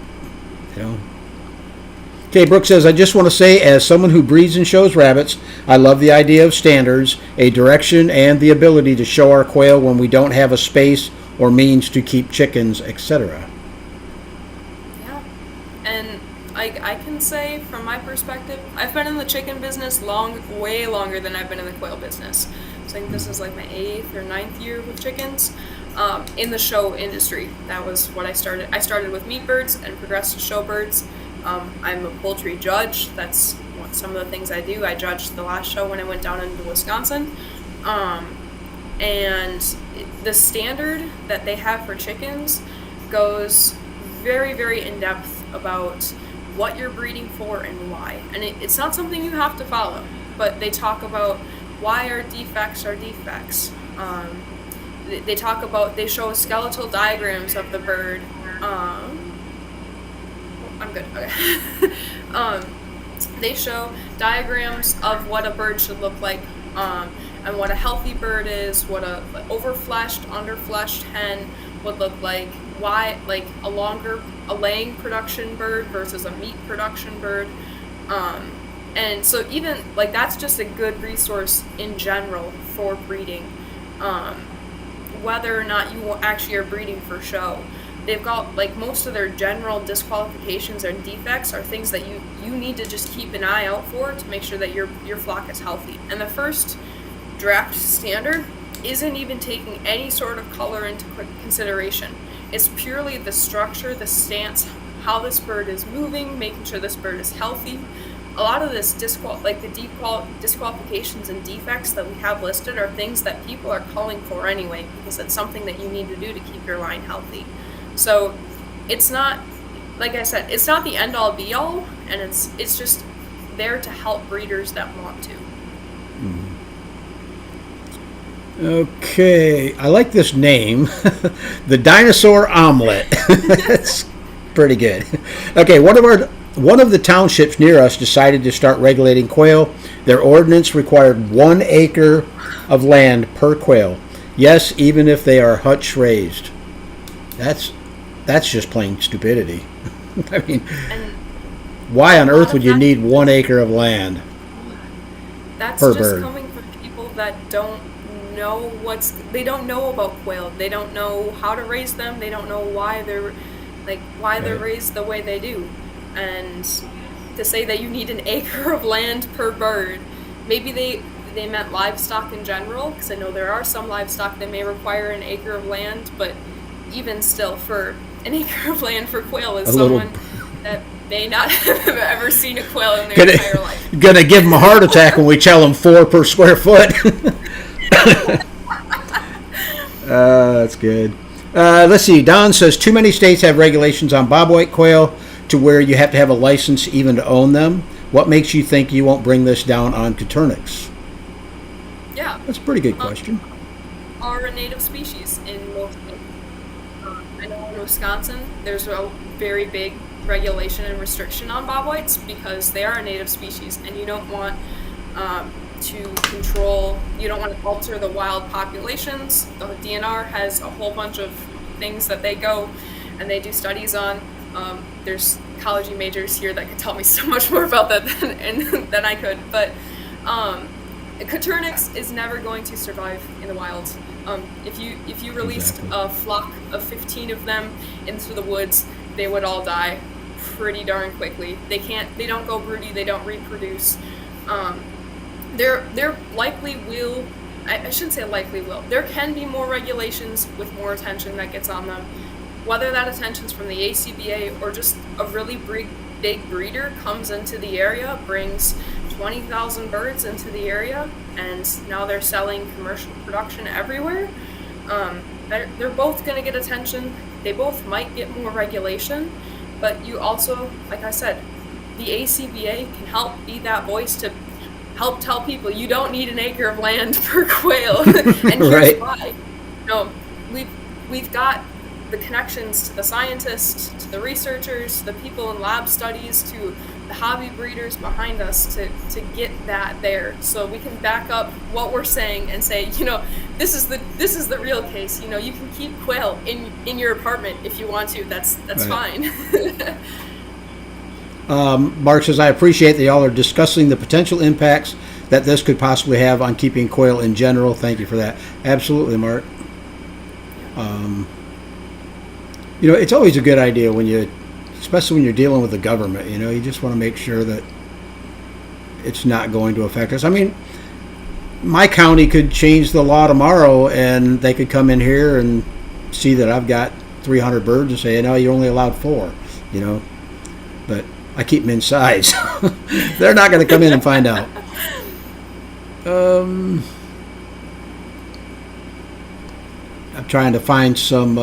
Okay, Brooke says, I just want to say, as someone who breeds and shows rabbits, I love the idea of standards, a direction, and the ability to show our quail when we don't have a space or means to keep chickens, etc. Yeah. And I can say, from my perspective, I've been in the chicken business way longer than I've been in the quail business. So I think this is like my 8th or 9th year with chickens. In the show industry, that was what I started. I started with meat birds and progressed to show birds. I'm a poultry judge. That's some of the things I do. I judged the last show when I went down into Wisconsin. And the standard that they have for chickens goes very, very in-depth about what you're breeding for and why. And it's not something you have to follow, but they talk about why our defects are defects. They show skeletal diagrams of the bird. I'm good. Okay. They show diagrams of what a bird should look like, and what a healthy bird is, what a overfleshed, underfleshed hen would look like, why, like a laying production bird versus a meat production bird. And so even like that's just a good resource in general for breeding, whether or not you actually are breeding for show. They've got like most of their general disqualifications and defects are things that you need to just keep an eye out for to make sure that your flock is healthy. And the first draft standard isn't even taking any sort of color into consideration. It's purely the structure, the stance, how this bird is moving, making sure this bird is healthy. A lot of this disqualifications and defects that we have listed are things that people are calling for anyway, because it's something that you need to do to keep your line healthy. So it's not, like I said, it's not the end-all be-all, and it's just there to help breeders that want to. Okay, I like this name, the Dinosaur Omelet. That's pretty good. Okay, one of the townships near us decided to start regulating quail. Their ordinance required 1 acre of land per quail. Yes, even if they are hutch raised. That's just plain stupidity. I mean, why on earth would you need 1 acre of land that's per just bird? Coming from people that don't know they don't know about quail. They don't know how to raise them. They don't know why they're raised the way they do. And to say that you need an acre of land per bird, maybe they meant livestock in general, because I know there are some livestock that may require an acre of land, but even still, for an acre of land for quail is someone that may not have ever seen a quail in their entire life. Gonna give them a heart attack when we tell them 4 per square foot. That's good. Let's see. Don says too many states have regulations on bobwhite quail to where you have to have a license even to own them. What makes you think you won't bring this down on Coturnix? Yeah. That's a pretty good question. Are a native species in most states. I know in Wisconsin, there's a very big regulation and restriction on bobwhites because they are a native species, and you don't want you don't want to alter the wild populations. The DNR has a whole bunch of things that they go and they do studies on. There's college majors here that could tell me so much more about that than I could, but Coturnix is never going to survive in the wild. If you released a flock of 15 of them into the woods, they would all die pretty darn quickly. They don't go broody, they don't reproduce. There likely will, I shouldn't say likely will, there can be more regulations with more attention that gets on them. Whether that attention's from the ACBA or just a really big breeder comes into the area, brings 20,000 birds into the area, and now they're selling commercial production everywhere. They're both going to get attention. They both might get more regulation, but you also, like I said, the ACBA can help be that voice to help tell people you don't need an acre of land per quail. And here's why. We've got the connections to the scientists, to the researchers, the people in lab studies, to the hobby breeders behind us to get that there, so we can back up what we're saying and say, this is the real case. You can keep quail in your apartment if you want to. That's fine. Mark says, I appreciate that y'all are discussing the potential impacts that this could possibly have on keeping quail in general. Thank you for that. Absolutely, Mark. It's always a good idea especially when you're dealing with the government, you just want to make sure that it's not going to affect us. I mean, my county could change the law tomorrow and they could come in here and see that I've got 300 birds and say, no, you're only allowed 4, but I keep them inside, so they're not going to come in and find out. I'm trying to find some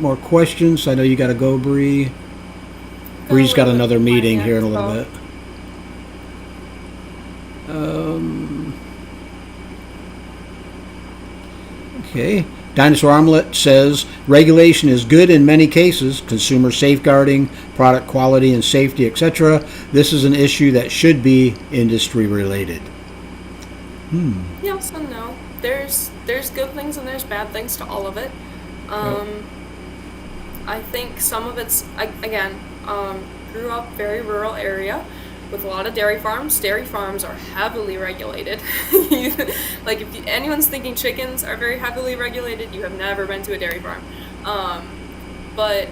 more questions. I know you got to go, Bre. Bre's got another meeting here in a little bit. Okay. Dinosaur Omelet says, regulation is good in many cases, consumer safeguarding, product quality and safety, etc. This is an issue that should be industry related. Yes and no. There's good things and there's bad things to all of it. I think some of it's, again, grew up very rural area with a lot of dairy farms. Dairy farms are heavily regulated. Like, if anyone's thinking chickens are very heavily regulated, you have never been to a dairy farm. But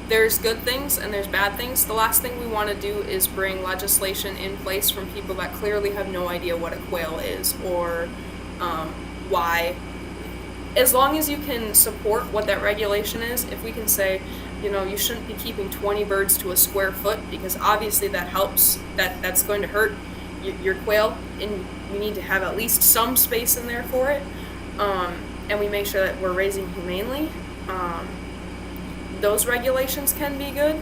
there's good things and there's bad things. The last thing we want to do is bring legislation in place from people that clearly have no idea what a quail is or why. As long as you can support what that regulation is, if we can say, you shouldn't be keeping 20 birds to a square foot because obviously that helps, that's going to hurt your quail, and we need to have at least some space in there for it, and we make sure that we're raising humanely. Those regulations can be good.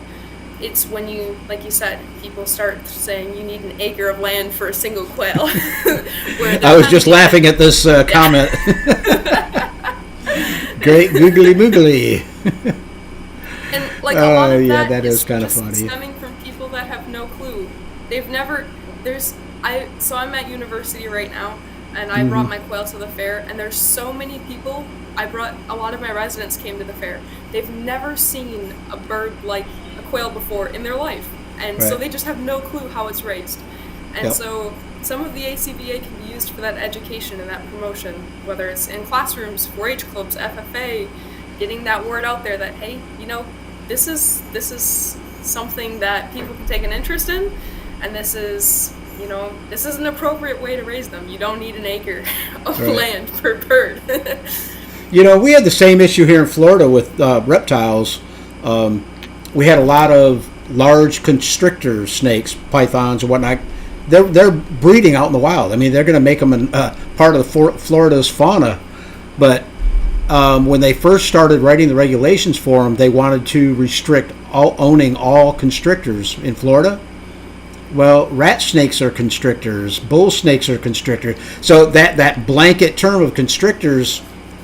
It's when you, like you said, people start saying you need an acre of land for a single quail. I was just laughing at this comment. Great googly moogly. And like a lot of that is kind of just funny. Stemming from people that have no clue. They've never. So I'm at university right now, and I brought my quail to the fair, and there's so many people. I brought a lot of my residents came to the fair. They've never seen a bird like a quail before in their life, and so they just have no clue how it's raised. And so some of the ACBA can be used for that education and that promotion, whether it's in classrooms, 4-H clubs, FFA, getting that word out there that, hey, this is something that people can take an interest in, and this is an appropriate way to raise them. You don't need an acre of land per bird. We had the same issue here in Florida with reptiles. We had a lot of large constrictor snakes, pythons and whatnot. They're breeding out in the wild. I mean, they're going to make them part of Florida's fauna. But when they first started writing the regulations for them, they wanted to restrict owning all constrictors in Florida. Well, rat snakes are constrictors, bull snakes are constrictors. So that blanket term of constrictors,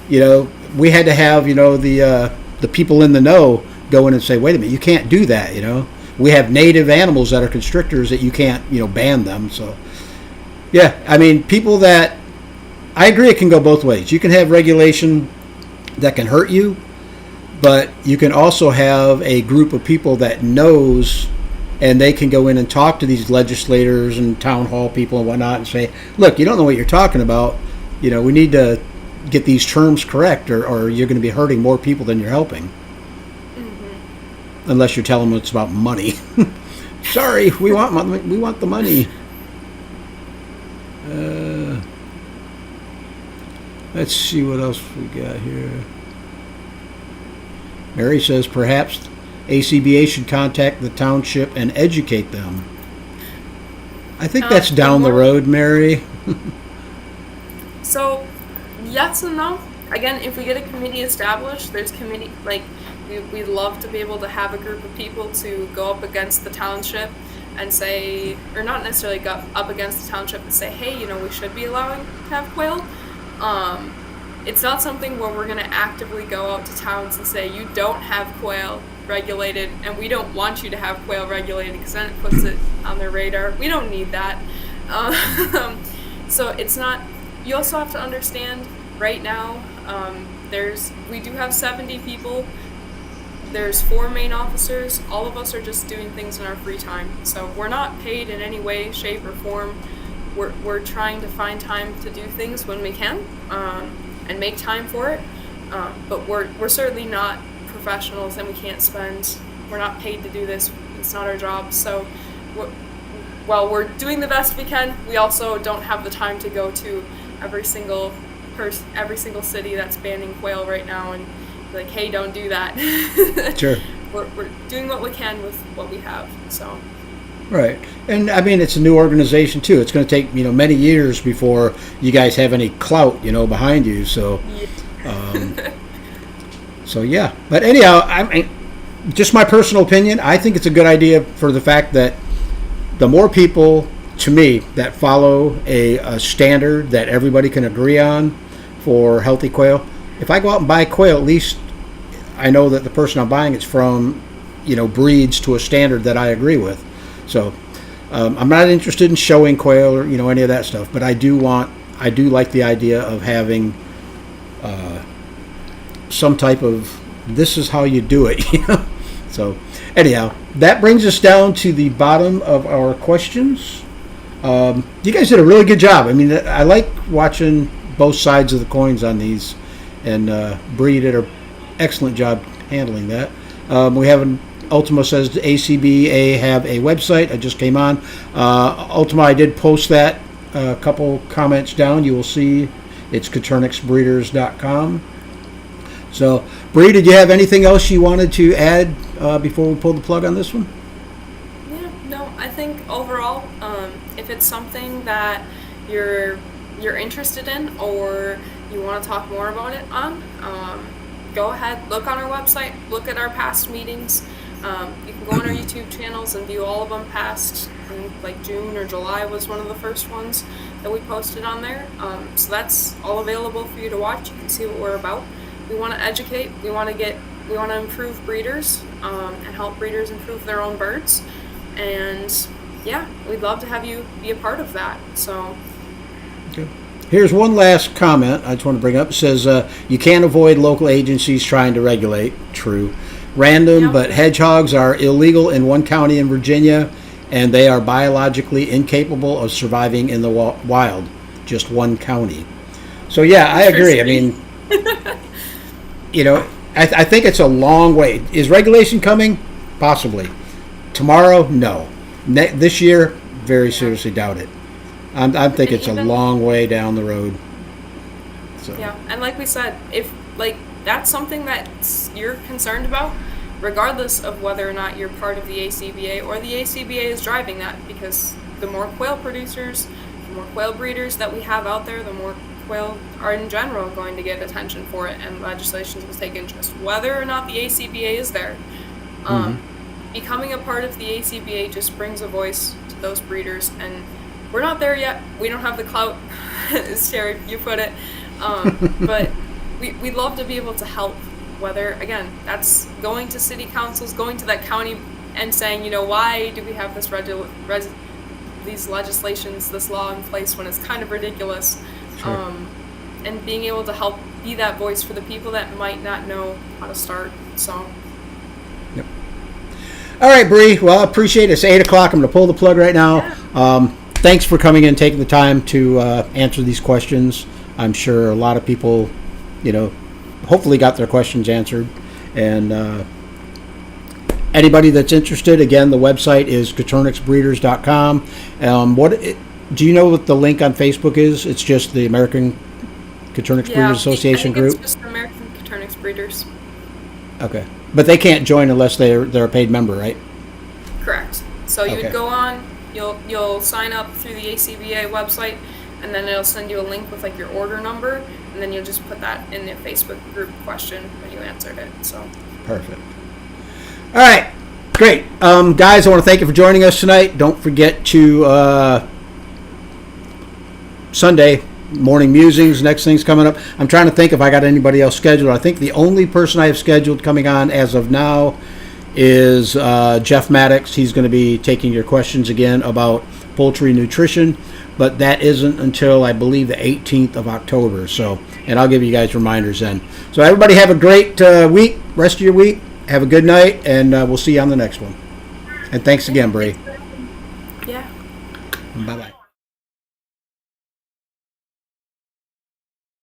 we had to have the the people in the know go in and say, wait a minute, you can't do that, you know. We have native animals that are constrictors that you can't, you know, ban them. So, yeah, I mean, people that, I agree it can go both ways. You can have regulation that can hurt you, but you can also have a group of people that knows, and they can go in and talk to these legislators and town hall people and whatnot and say, look, you don't know what you're talking about. You know, we need to get these terms correct, or you're going to be hurting more people than you're helping. Unless you're telling them it's about money. Sorry, we want the money. Let's see what else we got here. Mary says perhaps ACBA should contact the township and educate them. I think that's down the road, Mary. So, yes and no. Again, if we get a committee established, there's committee, like, we'd love to be able to have a group of people to go up against the township and say, or not necessarily go up against the township and say, hey, you know, we should be allowing to have quail. It's not something where we're going to actively go out to towns and say, you don't have quail regulated, and we don't want you to have quail regulated, because then it puts it on their radar. We don't need that. So it's not, you also have to understand, right now, we do have 70 people. There's 4 main officers. All of us are just doing things in our free time. So we're not paid in any way, shape, or form. We're trying to find time to do things when we can, and make time for it. But we're certainly not professionals, and we're not paid to do this. It's not our job. So while we're doing the best we can, we also don't have the time to go to every single city that's banning quail right now and be like, hey, don't do that. Sure. We're doing what we can with what we have. So. Right. And I mean, it's a new organization too. It's going to take, you know, many years before you guys have any clout, you know, behind you. So, so yeah. But anyhow, I mean, just my personal opinion, I think it's a good idea for the fact that the more people, to me, that follow a standard that everybody can agree on for healthy quail. If I go out and buy quail, at least I know that the person I'm buying it's from, you know, breeds to a standard that I agree with. So I'm not interested in showing quail or, you know, any of that stuff, but I do like the idea of having some type of, this is how you do it, you know. So anyhow, that brings us down to the bottom of our questions. You guys did a really good job. I mean, I like watching both sides of the coins on these, and Bre did an excellent job handling that. We have Ultima says the ACBA have a website. I just came on. Ultima, I did post that a couple comments down. You will see it's coturnixbreeders.com. So, Bre, did you have anything else you wanted to add before we pull the plug on this one? Yeah, no, I think overall, if it's something that you're interested in or you want to talk more about it on, go ahead, look on our website, look at our past meetings. You can go on our YouTube channels and view all of them past, I think like June or July was one of the first ones that we posted on there. So that's all available for you to watch. You can see what we're about. We want to educate, we want to improve breeders, and help breeders improve their own birds. And yeah, we'd love to have you be a part of that. So. Okay. Here's one last comment I just want to bring up. It says, you can't avoid local agencies trying to regulate. True. Random, but hedgehogs are illegal in one county in Virginia, and they are biologically incapable of surviving in the wild. Just one county. So yeah, I agree. I mean, you know, I think it's a long way. Is regulation coming? Possibly. Tomorrow? No. This year? Very seriously doubt it. I think it's a long way down the road. So. Yeah, and like we said, if like that's something that you're concerned about, regardless of whether or not you're part of the ACBA or the ACBA is driving that, because the more quail producers, the more quail breeders that we have out there, the more quail are in general going to get attention for it, and legislation will take interest, whether or not the ACBA is there. Becoming a part of the ACBA just brings a voice to those breeders, and we're not there yet. We don't have the clout, as Terry, you put it, but we'd love to be able to help whether, again, that's going to city councils, going to that county and saying, why do we have this these legislations, this law in place when it's kind of ridiculous, Sure. And being able to help be that voice for the people that might not know how to start. So. Yep. All right, Bre. Well, I appreciate it. It's 8 o'clock. I'm going to pull the plug right now. Thanks for coming in, taking the time to answer these questions. I'm sure a lot of people, hopefully got their questions answered. And anybody that's interested, again, the website is coturnixbreeders.com. Do you know what the link on Facebook is? It's just the American Coturnix Breeders Association I think group? it's just American Coturnix Breeders. Okay. But they can't join unless they're a paid member, right? Correct. So you Okay. would go on, you'll sign up through the ACBA website, and then it'll send you a link with like your order number, and then you'll just put that in the Facebook group question when you answered it. So. Perfect. All right. Great. Guys, I want to thank you for joining us tonight. Don't forget to Sunday morning musings. Next thing's coming up. I'm trying to think if I got anybody else scheduled. I think the only person I have scheduled coming on as of now is Jeff Maddox. He's going to be taking your questions again about poultry nutrition, but that isn't until I believe the 18th of October. So, and I'll give you guys reminders then. So everybody have a great week, rest of your week. Have a good night, and we'll see you on the next one. And thanks again, Bre.